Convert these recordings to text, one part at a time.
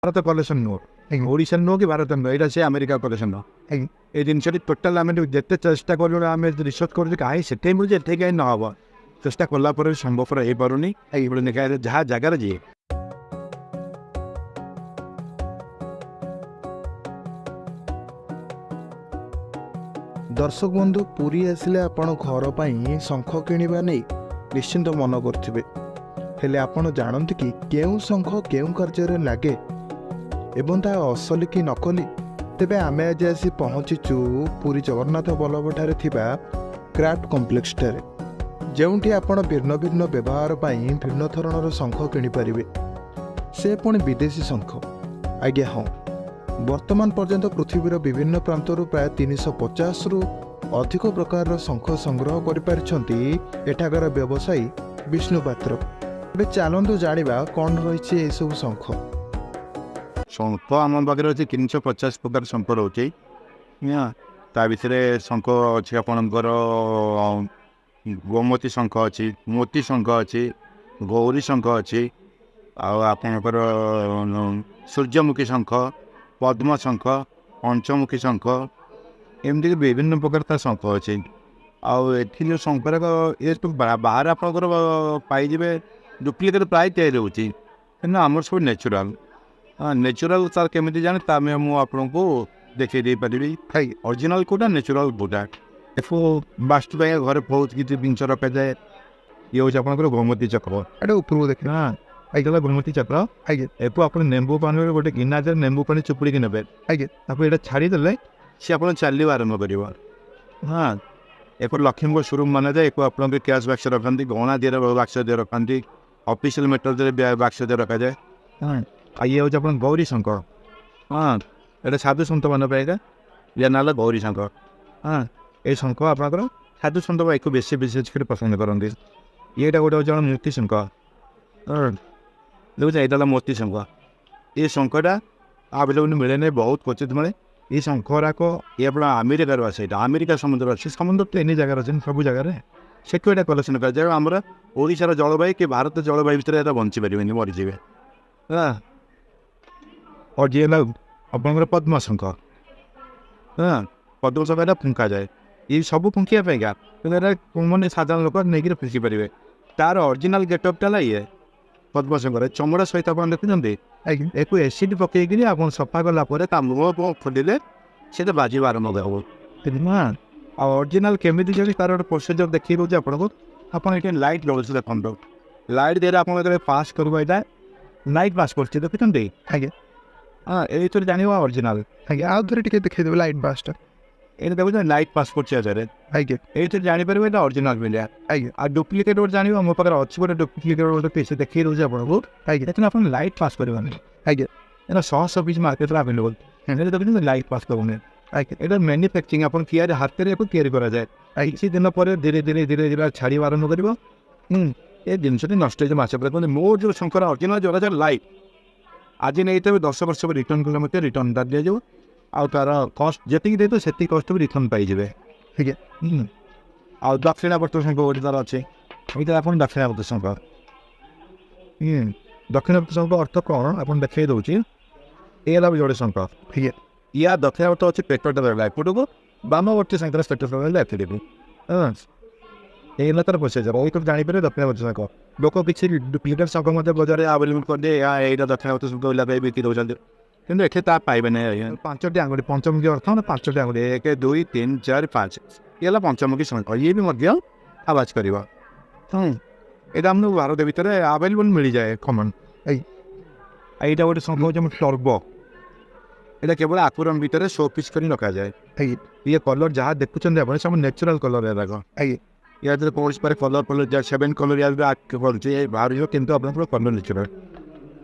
Bharat collection ନୁହଁ, ଓଡ଼ିଶା ନୁହଁ କି ଭାରତ ନୁହଁ, ଏଇଟା ସେ ଆମେରିକା କଲେକ୍ସନ୍ ନୁହଁ। এই ଜିନିଷଟି ଟୋଟାଲ୍ ଆମେ ଯେତେ ଚେଷ୍ଟା କଲୁ ଆମେ ରିସର୍ଚ୍ଚ କରୁଛୁ କାହିଁ ସେଠି ମିଳୁଛି ଏଠି କାହିଁ ନ ହେବ, ଚେଷ୍ଟା କଲା ପରେ ବି ସମ୍ଭବପର ହେଇପାରୁନି। ଏଇଭଳି ଯାହା ଜାଗାରେ ଯିଏ दर्शक बंधु पुरी आसिले आपण घर पर शंख किणवा नहीं निश्चिंत मन करुवे, हेले आपण जानते कि केउ शंख केउ कार्य लगे एवं ता असली कि नकली। तेबे आमे आज आसी पहुँचीचु पुरी जगन्नाथ बल्लभ ठारे थिबा क्राफ्ट कॉम्प्लेक्स ठारे, जोंठी आपण भिन्न भिन्न व्यवहार पाई भिन्न धरणर शंख किणी पारिबे, से पुणी विदेशी शंख। आज्ञा हाँ, वर्तमान पर्यंत पृथ्वीर विभिन्न प्रांतर प्राय 350 रु अधिक प्रकार शंख संग्रह करिपारिछंती एठाकार व्यवसायी विष्णु पात्र। ଏବେ ଚାଲନ୍ତୁ ଜାଣିବା କ'ଣ ରହିଛି ଏସବୁ ଶଙ୍ଖ। ଶଙ୍ଖ ଆମ ପାଖରେ ଅଛି 350 ପ୍ରକାର ଶଙ୍ଖ ରହୁଛି। ତା ଭିତରେ ଶଙ୍ଖ ଅଛି ଆପଣଙ୍କର ଗୋମତୀ ଶଙ୍ଖ ଅଛି, ମୋତି ଶଙ୍ଖ ଅଛି, ଗୌରୀ ଶଙ୍ଖ ଅଛି, ଆଉ ଆପଣଙ୍କର ସୂର୍ଯ୍ୟମୁଖୀ ଶଙ୍ଖ, ପଦ୍ମ ଶଙ୍ଖ, ପଞ୍ଚମୁଖୀ ଶଙ୍ଖ, ଏମିତିକି ବିଭିନ୍ନ ପ୍ରକାର ତା ଶଙ୍ଖ ଅଛି। ଆଉ ଏଠି ଯେଉଁ ଶଙ୍ଖରାକ ଏ ବାହାରେ ଆପଣଙ୍କର ପାଇଯିବେ ଡୁପ୍ଲିକେଟ୍ ପ୍ରାୟ ତିଆରି ହେଉଛି, କିନ୍ତୁ ଆମର ସବୁ ନେଚୁରାଲ୍ ତାର କେମିତି ଜାଣେ ତା ମୁଁ ଆପଣଙ୍କୁ ଦେଖାଇ ଦେଇପାରିବି। ଅରିଜିନାଲ୍ କେଉଁଟା ନେଚୁରାଲ୍ କେଉଁଟା। ଏକୁ ବାସ୍ତୁ ପାଇଁ ଘରେ ବହୁତ କିଛି ଜିନିଷ ରଖାଯାଏ। ଇଏ ହେଉଛି ଆପଣଙ୍କର ଗୋମତୀ ଚକ୍ର, ଏଇଟା ଉପରକୁ ଦେଖେ ଏଇଟା ଗୋମତୀ ଚକ୍ର। ଏକୁ ଆପଣ ନେମ୍ବୁ ପାଣିରେ ଗୋଟେ ଗିନାରେ ନେମ୍ବୁ ପାଣି ଚୁପୁଡ଼ିକି ନେବେ। ତାକୁ ଏଇଟା ଛାଡ଼ିଦେଲେ ସିଏ ଆପଣ ଚାଲିବା ଆରମ୍ଭ କରିବ। ଏକୁ ଲକ୍ଷ୍ମୀଙ୍କ ସ୍ୱରୂପ ମାନାଯାଏ। ଏକୁ ଆପଣଙ୍କ କ୍ୟାସ୍ ବାକ୍ସ ରଖନ୍ତି, ଗହଣା ଦିହରେ ବାକ୍ସ ଦିଏ ରଖନ୍ତି, ଅଫିସିଆଲ ମେଟରରେ ବାକ୍ସ ଦିଏ ରଖାଯାଏ। ଆଉ ଇଏ ହେଉଛି ଆପଣ ଗୌରୀ ଶଙ୍ଖ। ଏଇଟା ସାଧୁ ସନ୍ଥ ମାନଙ୍କ ପାଇଁ ଏଇଟା ଇଏ ନାଁ ହେଲା ଗୌରୀ ଶଙ୍ଖ। ଏଇ ଶଙ୍ଖ ଆପଣଙ୍କର ସାଧୁ ସନ୍ଥ ଏକୁ ବିଶେଷ କରି ପସନ୍ଦ କରନ୍ତି। ଇଏଟା ଗୋଟେ ହେଉଛି ମୋତି ଶଙ୍ଖ। ଦେଖୁଛ ଏଇଟା ହେଲା ମୋତି ଶଙ୍ଖ। ଏ ଶଙ୍ଖଟା ଆଭେଲେବୁଲ୍ ମିଳେ ନାହିଁ, ବହୁତ କ୍ୱଚିତ ମିଳେ। এই শঙ্খরাক ইয়ে আপনার আমেরিকার আছে, এটা আমেরিকা সমুদ্র আছে, সমুদ্র তো এনে জায়গার আছে সবু জায়গায়, সেটু এটা কলেকশন করা যায়। আমরা ওড়িশার জলবায়ু কি ভারতের জলবায়ু ভিতরে এটা বঞ্চি পারিবেনি, মরিଯିবে। অরিজিনাল আপনার পদ্ম শঙ্খ। পদ্ম শঙ্খ এটা ফুঙ্কাযাଏ। এই সবু ফুঙ্কিয়া পাইকা কিন্তু এটা মানে সাধারণ লোক নেইকি ফুঙ্কি পারিবে। তার অরিজিনাল গেটঅপটা ହେଲା ଇଏ ପଦ୍ମ ଶଙ୍ଖରେ ଚମଡ଼ା ସହିତ ଆପଣ ଦେଖୁଛନ୍ତି। ଏକୁ ଏସିଡ୍ ପକେଇକିରି ଆପଣ ସଫା କଲା ପରେ ତା ମୁହଁ ଖୋଲିଲେ ସେଇଟା ବାଜିବା ଆରମ୍ଭ ହେବ। ଆଉ ଅରିଜିନାଲ୍ କେମିତି ଯଦି ତାର ଗୋଟେ ପ୍ରୋସିଜର୍ ଦେଖେଇ ଦେଉଛି ଆପଣଙ୍କୁ। ଆପଣ ଏଠି ଲାଇଟ୍ ରହୁଛି ଦେଖନ୍ତୁ, ଲାଇଟ୍ ଦେହରେ ଆପଣ ଯେତେବେଳେ ପାସ୍ କରିବ ଏଇଟା ଲାଇଟ୍ ପାସ୍ କରୁଛି ଦେଖୁଛନ୍ତି। ଏଇଥିରେ ଜାଣିବ ଅରିଜିନାଲ୍। ଆଉ ଥରେ ଟିକେ ଦେଖେଇଦେବେ ଲାଇଟ୍ ପାସ୍ଟା। ଏଇଟା ଦେଖୁଛନ୍ତି ଲାଇଟ୍ ପାସ୍ କରୁଛି ଆଧାରେ, ଏଇଥିରେ ଜାଣିପାରିବେ ଏଇଟା ଅରିଜିନାଲ୍ ମିଳିଆ। ଆଉ ଡୁପ୍ଲିକେଟ୍ ଗୋଟେ ଜାଣିବ, ମୋ ପାଖରେ ଅଛି ଗୋଟେ ଡୁପ୍ଲିକେଟ୍ ଗୋଟେ ପିସ୍ ଦେଖେଇ ଦେଉଛି ଆପଣଙ୍କୁ। ଏଥିରେ ଆପଣ ଲାଇଟ୍ ପାସ୍ କରିବାନି। ଏଇଟା 100 ପିସ୍ ମାର୍କେଟରେ ଆଭେଲେବଲ୍। ଏଇଟା ଦେଖୁଛନ୍ତି ଲାଇଟ୍ ପାସ୍ କରୁନି। ଏଇଟା ମ୍ୟାନୁଫ୍ୟାକ୍ଚରିଂ ଆପଣ ହାତରେ ଏକୁ ତିଆରି କରାଯାଏ। କିଛି ଦିନ ପରେ ଧୀରେ ଧୀରେ ଛାଡ଼ିବା ଆରମ୍ଭ କରିବ। ଏ ଜିନିଷଟି ନଷ୍ଟ ହେଇଯିବ ମାସେ ପରେ। କିନ୍ତୁ ମୋର ଯେଉଁ ଶଙ୍ଖର ଅରିଜିନାଲ୍ ଯୋଉଟା ଲାଇଟ୍ ଆଜି ନେଇଥିବେ 10 ବର୍ଷ ପରେ ରିଟର୍ଣ୍ଣ କଲେ ମଧ୍ୟ ରିଟର୍ଣ୍ଣଟା ଦିଆଯିବ। ଆଉ ତାର କଷ୍ଟ ଯେତିକି ଦେଇଥିବ ସେତିକି କଷ୍ଟ ବି ରିଟର୍ଣ୍ଣ ପାଇଯିବେ। ଆଉ ଦକ୍ଷିଣାବର୍ତ୍ତ ଶଙ୍ଖ ଗୋଟେ ତାର ଅଛି, ଏଇଟା ଆପଣ ଦକ୍ଷିଣାବର୍ତ୍ତ ଶଙ୍ଖ। ଦକ୍ଷିଣାବର୍ତ୍ତ ଶଙ୍ଖ ଅର୍ଥ କ'ଣ ଆପଣ ଦେଖେଇ ଦେଉଛି। ଏ ହେଲା ଯୋଡ଼େ ଶଙ୍ଖ। ୟା ଦକ୍ଷିଣାବର୍ତ୍ତ ଅଛି ପେଟଟା ରହିଲା ଏପଟକୁ, ବାମବର୍ତ୍ତୀ ଶଙ୍ଖର ପେଟଟା ରହିଲା ଏପଟକୁ। ଏଇ ହେଲା ତାର ପ୍ରୋସିଜର୍। ଏଇଠୁ ଜାଣିପାରିବେ ଦକ୍ଷିଣାବର୍ତ୍ତ ଶଙ୍ଖ। ଲୋକ କିଛି ଡୁପ୍ଲିକେଟ୍ ଶଙ୍ଖ ମଧ୍ୟ ବଜାରରେ ଆଭେଲେବୁଲ୍ କରିଦିଏ, ଏଇଟା ଦକ୍ଷିଣାବର୍ତ୍ତ ଶଙ୍ଖ ବିକ୍ରି ଦେଉଛନ୍ତି, କିନ୍ତୁ ଏଠି ତା ପାଇବେ ନାହିଁ। 5ଟି ଆଙ୍ଗୁଠି, ପଞ୍ଚମୁଖୀ ଅର୍ଥ ମାନେ 5ଟି ଆଙ୍ଗୁଠି, 1 2 3 4 5। ଇଏ ହେଲା ପଞ୍ଚମୁଖୀ ଶଙ୍ଖ। ଇଏ ବି ମଧ୍ୟ ଆବାଜ କରିବ। ଏଇଟା ଆମକୁ ଭାରତ ଭିତରେ ଆଭେଲେବୁଲ୍ ମିଳିଯାଏ କମନ୍। ଏଇଟା ଗୋଟେ ଶଙ୍ଖ ହେଉଛି ଆମର ଟର୍ବ। ଏଇଟା କେବଳ ଆକୁରମ୍ ଭିତରେ ଶୋ ପିସ୍ କରି ରଖାଯାଏ। ଇଏ କଲର୍ ଯାହା ଦେଖୁଛନ୍ତି ଆପଣ ସବୁ ନ୍ୟାଚୁରାଲ୍ କଲର୍ ଏରାକ। ୟା ଦେହରେ କୌଣସି ପାରେ କଲର୍ 7 କଲର୍ କରୁଛି ବାହାରିବ, କିନ୍ତୁ ଆପଣଙ୍କର କଲର୍ ନ୍ୟାଚୁରାଲ୍।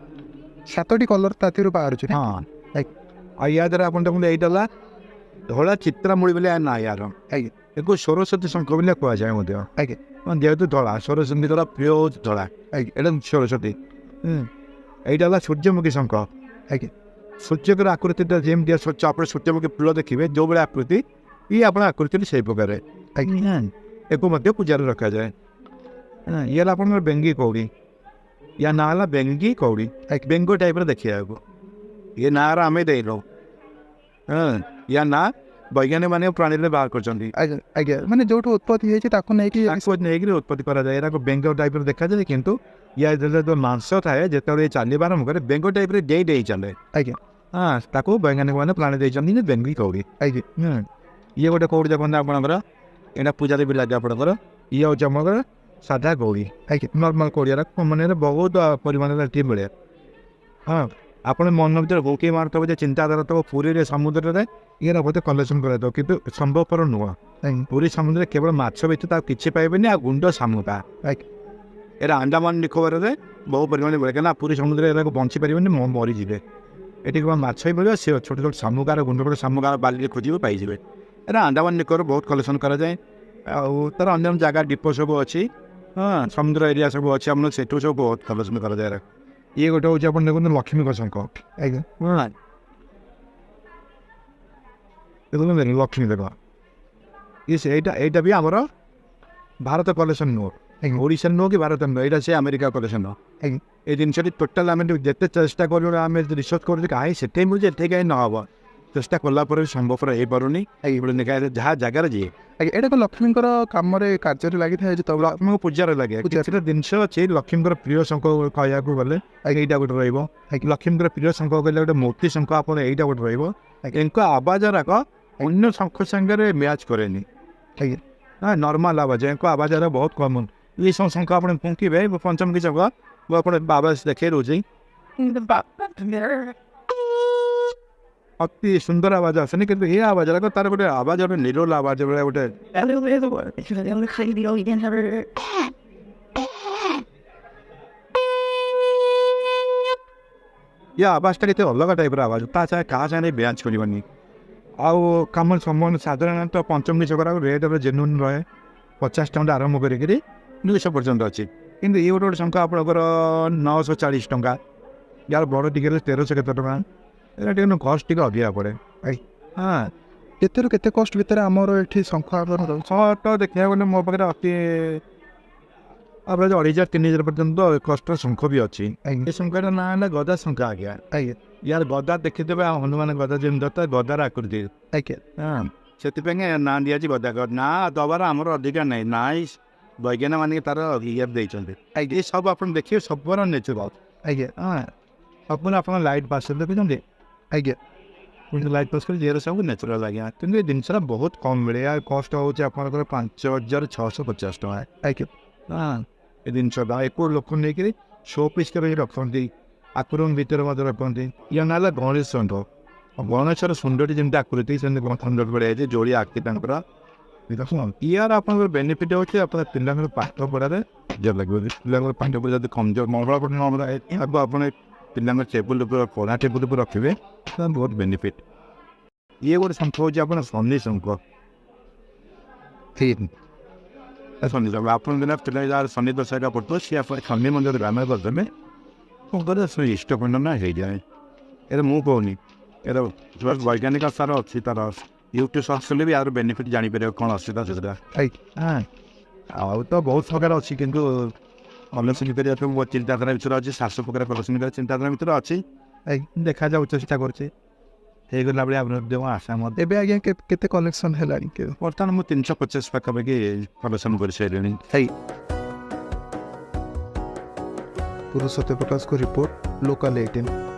7ଟି କଲର୍ ତା ଦେହରୁ ବାହାରୁଛି। ଆଉ ୟା ଦ୍ୱାରା ଆପଣ ଦେଖନ୍ତୁ ଏଇଟା ହେଲା ଧଳା ଚିତ୍ରାମୂଳି ବୋଲି ନା ୟାର। ଏକୁ ସରସ୍ୱତୀ ଶଙ୍ଖ ବୋଲି କୁହାଯାଏ ମଧ୍ୟ। ଯେହେତୁ ଧଳା ସରସ୍ୱତୀଙ୍କର ପ୍ରିୟ ହେଉଛି ଧଳା, ଏଇଟା ସରସ୍ୱତୀ। ଏଇଟା ହେଲା ସୂର୍ଯ୍ୟମୁଖୀ ଶଙ୍ଖ। ସୂର୍ଯ୍ୟଙ୍କର ଆକୃତିଟା ଯେମିତି ଆପଣ ସୂର୍ଯ୍ୟମୁଖୀ ଫୁଲ ଦେଖିବେ ଯେଉଁଭଳି ଆକୃତି, ଇଏ ଆପଣ ଆକୃତିଟି ସେଇ ପ୍ରକାର। ଏକୁ ମଧ୍ୟ ପୂଜାରେ ରଖାଯାଏ। ଇଏ ହେଲା ଆପଣଙ୍କର ବେଙ୍ଗୀ କଉଡ଼ି। ୟା ନାଁ ହେଲା ବେଙ୍ଗୀ କଉଡ଼ି, ବେଙ୍ଗ ଟାଇପ୍ର ଦେଖିବାକୁ। ये ନାଁର ଆମେ ଦେଇନୁ। ୟା ନାଁ ବୈଜ୍ଞାନିକ ମାନେ ପ୍ରାଣୀରେ ବାହାର କରିଛନ୍ତି। ଆଜ୍ଞା ଆଜ୍ଞା ମାନେ ଯୋଉଠୁ ଉତ୍ପତ୍ତି ହେଇଛି ତାକୁ ନେଇକି ନେଇକିରି ଉତ୍ପତ୍ତି କରାଯାଏ। ଏରାକୁ ବେଙ୍ଗ ଟାଇପ୍ର ଦେଖାଯାଏ, କିନ୍ତୁ ୟା ଯେଉଁ ମାଂସ ଥାଏ ଯେତେବେଳେ ଚାଲିବା ଆରମ୍ଭ କରେ ବେଙ୍ଗ ଟାଇପ୍ରେ ଡେଇଁ ଡେଇଁ ଚାଲେ। ଆଜ୍ଞା ତାକୁ ବୈଜ୍ଞାନିକ ମାନେ ପ୍ରାଣୀ ଦେଇଛନ୍ତି ଯେ ବେଙ୍ଗୀ କଉଡ଼ି। ଆଜ୍ଞା ଇଏ ଗୋଟେ କଉଡ଼ି ଦେଖନ୍ତୁ ଆପଣଙ୍କର, ଏଇଟା ପୂଜାରେ ବି ଲାଗେ ଆପଣଙ୍କର। ଇଏ ହେଉଛି ଆପଣଙ୍କର ସାଧା କଉଡ଼ି। ଆଜ୍ଞା ନର୍ମାଲ କଉଡ଼ିଆର ମାନେ ବହୁତ ପରିମାଣରେ ଏଠି ମିଳେ। ଆପଣ ମନ ଭିତରେ ଭୋକି ମାରୁଥିବ ଯେ ଚିନ୍ତାଧାରା ଥିବ ପୁରୀରେ ସମୁଦ୍ରରେ ଇଏର ବୋଧେ କଲେକ୍ସନ୍ କରାଯାଉ, କିନ୍ତୁ ସମ୍ଭବପର ନୁହଁ। ଆଜ୍ଞା ପୁରୀ ସମୁଦ୍ରରେ କେବଳ ମାଛ ବ୍ୟତୀତ ଆଉ କିଛି ପାଇବେନି, ଆଉ ଗୁଣ୍ଡ ଶାମୁକା। ଆଜ୍ଞା ଏରା ଆଣ୍ଡାମାନ ନିକୋବରରେ ବହୁ ପରିମାଣରେ ମିଳେ, କାହିଁକିନା ପୁରୀ ସମୁଦ୍ରରେ ଏରାକୁ ବଞ୍ଚି ପାରିବେନି, ମରିଯିବେ। ଏଠି କେବଳ ମାଛ ହିଁ ମିଳିବ, ସେ ଛୋଟ ଛୋଟ ଶାମୁକାର ଗୁଣ୍ଡ ଗୁଣ୍ଡ ଶାମୁକାର ବାଲିରେ ଖୋଜିବେ ପାଇଯିବେ। ଏରା ଆଣ୍ଡାମାନ ନିକୋବର ବହୁତ କଲେକ୍ସନ୍ କରାଯାଏ। ଆଉ ତାର ଅନ୍ୟାନ୍ୟ ଜାଗା ଡିପୋ ସବୁ ଅଛି, ସମୁଦ୍ର ଏରିଆ ସବୁ ଅଛି, ଆମର ସେଠୁ ସବୁ ବହୁତ କଲେକ୍ସନ୍ କରାଯାଏ। ଇଏ ଗୋଟେ ହେଉଛି ଆପଣ ଦେଖନ୍ତୁ ଲକ୍ଷ୍ମୀଙ୍କ ଶଙ୍ଖ। ଆଜ୍ଞା ଦେଖନ୍ତୁ ଲକ୍ଷ୍ମୀ ଦେଖ, ଏଇଟା ବି ଆମର ଭାରତ କଲେକ୍ସନ୍ ନୁହଁ, ଆଜ୍ଞା ଓଡ଼ିଶାରେ ନୁହଁ କି ଭାରତ ନୁହଁ, ଏଇଟା ସେ ଆମେରିକା କଲେକ୍ସନ୍। ଆଜ୍ଞା এই ଜିନିଷଟି ଟୋଟାଲ୍ ଆମେ ଯେତେ ଚେଷ୍ଟା କରୁ ଆମେ ରିସର୍ଚ୍ଚ କରୁଛୁ କାହିଁ ସେଠି ମିଳୁଛି ଏଠି କାହିଁ ନ ହେବ, ଚେଷ୍ଟା କଲା ପରେ ବି ସମ୍ଭବପର ହେଇପାରୁନି। ଯାହା ଜାଗାରେ ଯିଏ ଆଜ୍ଞା ଏଇଟା ତ ଲକ୍ଷ୍ମୀଙ୍କର କାମରେ କାର୍ଯ୍ୟରେ ଲାଗିଥାଏ ଯେତେବେଳେ ଲକ୍ଷ୍ମୀଙ୍କ ପୂଜାରେ ଲାଗେ। କିଛିଟା ଜିନିଷ ଅଛି ଲକ୍ଷ୍ମୀଙ୍କର ପ୍ରିୟ ଶଙ୍ଖ କହିବାକୁ ଗଲେ ଏଇଟା ଗୋଟେ ରହିବ। ଲକ୍ଷ୍ମୀଙ୍କର ପ୍ରିୟ ଶଙ୍ଖ କହିଲେ ଗୋଟେ ମୋତି ଶଙ୍ଖ, ଆପଣ ଏଇଟା ଗୋଟେ ରହିବ। ଏଙ୍କ ଆବାଜ ରାକ ଅନ୍ୟ ଶଙ୍ଖ ସାଙ୍ଗରେ ମ୍ୟାଚ୍ କରେନି। ଆଜ୍ଞା ନର୍ମାଲ ଆବାଜ, ଏଙ୍କ ଆବାଜ ବହୁତ କମନ୍। ଏଇ ସବୁ ଶଙ୍ଖ ଆପଣ ଫୁଙ୍କିବେ ପଞ୍ଚମୁଖୀ ଶଙ୍ଖ, ମୁଁ ଆପଣ ଆବାଜ ଦେଖେଇ ଦେଉଛି। ଅତି ସୁନ୍ଦର ଆବାଜ ଆସେନି, କିନ୍ତୁ ଏ ଆବାଜ ରାକ ତାର ଗୋଟେ ଆବାଜ, ଗୋଟେ ନିରୋଲ ଆବାଜ ଭଳିଆ ଗୋଟେ ଏ ଆବାଜଟା କେତେ ଅଲଗା ଟାଇପ୍ର ଆବାଜ, ତା ସାଙ୍ଗେ କାହା ସାଙ୍ଗରେ ମ୍ୟାଚ୍ କରିବନି। ଆଉ କାମ ସାଧାରଣତଃ ପଞ୍ଚମୁଖୀ ଶଙ୍ଖର ରେଟ୍ରେ ଜେନୁଇନ୍ ରହେ, 50 ଟଙ୍କା ଆରମ୍ଭ କରିକିରି 200 ପର୍ଯ୍ୟନ୍ତ ଅଛି। କିନ୍ତୁ ଇଏ ଗୋଟେ ଶଙ୍ଖ ଆପଣଙ୍କର 940 ଟଙ୍କା, ୟାର ବଡ଼ ଟିକେ ହେଲେ 1300 କେତେ ଟଙ୍କା। ଏଇଟା ଟିକେ କଷ୍ଟ ଟିକେ ଅଧିକା ପଡ଼େ। କେତେରୁ କେତେ କଷ୍ଟ ଭିତରେ ଆମର ଏଠି ଶଙ୍ଖ ଆପଣ ତ ଦେଖିବାକୁ ଗଲେ ମୋ ପାଖରେ ଅତି ଆଭରେଜ 2000-3000 ପର୍ଯ୍ୟନ୍ତ କଷ୍ଟର ଶଙ୍ଖ ବି ଅଛି। ଆଜ୍ଞା ଏ ଶଙ୍ଖର ନାଁ ହେଲା ଗଦା ଶଙ୍ଖ। ଆଜ୍ଞା ଆଜ୍ଞା ୟାର ଗଦା ଦେଖିଦେବେ, ଆଉ ହନୁମାନ ଗଦା ଯେମିତି ଥାଏ ଗଦାର ଆକୃତି, ଆଜ୍ଞା ସେଥିପାଇଁ ନାଁ ଦିଆଯାଇଛି ଗଦା। ନାଁ ଦେବାର ଆମର ଅଧିକାର ନାହିଁ, ନାଁ ବୈଜ୍ଞାନିକ ମାନେ ତାର ଇଏ ଦେଇଛନ୍ତି। ଏ ସବୁ ଆପଣ ଦେଖିବେ ସବୁର ନେଚୁରାଲ। ଆଜ୍ଞା ସବୁବେଳେ ଆପଣ ଲାଇଟ୍ ପାସ୍ ଦେଖୁଛନ୍ତି, ଆଜ୍ଞା କିନ୍ତୁ ଲାଇଟ୍ ପାସ୍ କରି ଜିଓର ସବୁ ନେଚୁରାଲ। ଆଜ୍ଞା କିନ୍ତୁ ଏ ଜିନିଷଟା ବହୁତ କମ୍ ମିଳେ, ୟା କଷ୍ଟ ହେଉଛି ଆପଣଙ୍କର 5650 ଟଙ୍କା। ଆଜ୍ଞା ଏ ଜିନିଷଟା ଏକୁ ଲୋକ ନେଇକିରି ଶୋ ପିସ୍ କରି ରଖନ୍ତି, ଆକ୍ୱେରିୟମ୍ ଭିତରେ ମଧ୍ୟ ରଖନ୍ତି। ୟା ନାଁ ହେଲା ଗଣେଶ ଶଙ୍ଖ। ଗଣେଶର ସୁନ୍ଦରଟି ଯେମିତି ଆକୃତି ସେମିତି ସୁନ୍ଦର ଭଳିଆ ହେଇଛି, ଯୋଡ଼ିଆ ଆଖି ତାଙ୍କର। ୟାର ଆପଣଙ୍କର ବେନିଫିଟ୍ ହେଉଛି ଆପଣ ପିଲାଙ୍କର ପାଠ ପଢ଼ାରେ ଜୋର ଲାଗିବ। ପିଲାଙ୍କର ପାଠ ପଢ଼ା ଯଦି କମଜୋର ଏହାକୁ ଆପଣ ପିଲାଙ୍କ ଟେବୁଲ୍ ଉପରେ ପଢ଼ା ଟେବୁଲ୍ ଉପରେ ରଖିବେ, ବହୁତ ବେନିଫିଟ୍। ଇଏ ଗୋଟେ ଶଙ୍ଖ ହେଉଛି ଆପଣ ଶନି ଶଙ୍ଖ। ଶନି ଶଙ୍ଖ ଆପଣ ଦିନ ପିଲା ଯାହାର ଶନି ଦଶାଟା ପଡ଼ୁଥିବ ସିଏ ଆପଣ ଶନି ମନ୍ଦିର ଗ୍ରାମ କରିଦେବେ, କ'ଣ କରେ ସେ ଇଷ୍ଟପଣ୍ଡନା ହେଇଯାଏ। ଏଇଟା ମୁଁ କହୁନି, ଏଇଟା ବୈଜ୍ଞାନିକ ସାର ଅଛି, ତାର ୟୁଟ୍ୟୁବ୍ ସର୍ଚ୍ଚ କଲେ ବି ଆର ବେନିଫିଟ୍ ଜାଣିପାରିବ କ'ଣ ଅସୁବିଧା ସେଟା। ଆଉ ତ ବହୁତ ପ୍ରକାର ଅଛି, କିନ୍ତୁ କଲେକ୍ସନ୍ କରିବା ତ ମୋ ଚିନ୍ତାଧାରା ଭିତରେ ଅଛି, 700 ପ୍ରକାର କଲେକ୍ସନ୍ କରିବା ଚିନ୍ତାଧାରା ଭିତରେ ଅଛି। ଦେଖାଯାଉ, ଚେଷ୍ଟା କରୁଛି ହେଇଗଲା ଭଳିଆ ଦେବ ଆଶା ମଧ୍ୟ। ଏବେ ଆଜ୍ଞା କେତେ କଲେକ୍ସନ୍ ହେଲାଣି? ବର୍ତ୍ତମାନ ମୁଁ 350 ପାଖାପାଖି କଲେକ୍ସନ୍ କରିସାରିଲିଣି। ପୁରୁଷୋତ୍ତମ ପ୍ରକାଶଙ୍କ ରିପୋର୍ଟ, ଲୋକାଲ୍ 18।